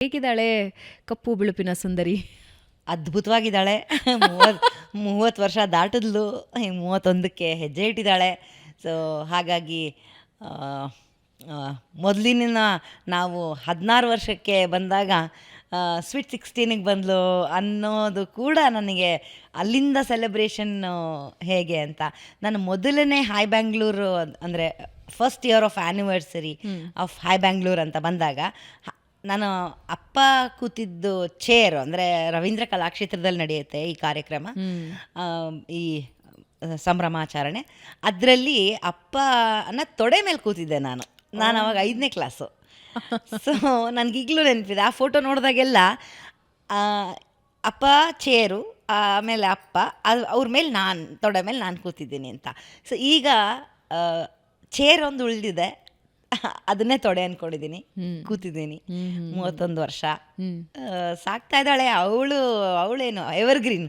ಹೇಗಿದ್ದಾಳೆ ಕಪ್ಪು ಬಿಳುಪಿನ ಸುಂದರಿ? ಅದ್ಭುತವಾಗಿದ್ದಾಳೆ. 30 ವರ್ಷ ದಾಟಿದ್ಲು, ಈಗ 31ಕ್ಕೆ ಹೆಜ್ಜೆ ಇಟ್ಟಿದ್ದಾಳೆ. ಸೊ ಹಾಗಾಗಿ ಮೊದಲಿನ ನಾವು 16 ವರ್ಷಕ್ಕೆ ಬಂದಾಗ ಸ್ವೀಟ್ 16ಗೆ ಬಂದಳು ಅನ್ನೋದು ಕೂಡ ನನಗೆ ಅಲ್ಲಿಂದ ಸೆಲೆಬ್ರೇಷನ್ನು ಹೇಗೆ ಅಂತ. ನಾನು ಮೊದಲನೇ ಹೈ ಬ್ಯಾಂಗ್ಳೂರು ಅಂದರೆ first year of anniversary of high Bangalore ಅಂತ ಬಂದಾಗ ನಾನು ಅಪ್ಪ ಕೂತಿದ್ದು ಚೇರ್ ಅಂದರೆ ರವೀಂದ್ರ ಕಲಾಕ್ಷೇತ್ರದಲ್ಲಿ ನಡೆಯುತ್ತೆ ಈ ಕಾರ್ಯಕ್ರಮ, ಈ ಸಂಭ್ರಮಾಚರಣೆ. ಅದರಲ್ಲಿ ಅಪ್ಪನ ತೊಡೆ ಮೇಲೆ ಕೂತಿದ್ದೆ ನಾನು ಅವಾಗ 5ನೇ ಕ್ಲಾಸು. ಸೊ ನನಗೀಗಲೂ ನೆನಪಿದೆ ಆ ಫೋಟೋ ನೋಡಿದಾಗೆಲ್ಲ ಅಪ್ಪ ಚೇರು, ಆಮೇಲೆ ಅಪ್ಪ ಅವ್ರ ಮೇಲೆ ತೊಡೆ ಮೇಲೆ ನಾನು ಕೂತಿದ್ದೀನಿ ಅಂತ. ಸೊ ಈಗ ಚೇರ್ ಒಂದು ಉಳಿದಿದೆ, ಅದನ್ನೇ ತೊಡೆ ಅನ್ಕೊಂಡಿದ್ದೀನಿ, ಕೂತಿದ್ದೀನಿ. 31 ವರ್ಷ ಸಾಕ್ತಾ ಇದ್ದಾಳೆ. ಅವಳೇನು ಎವರ್ಗ್ರೀನ್,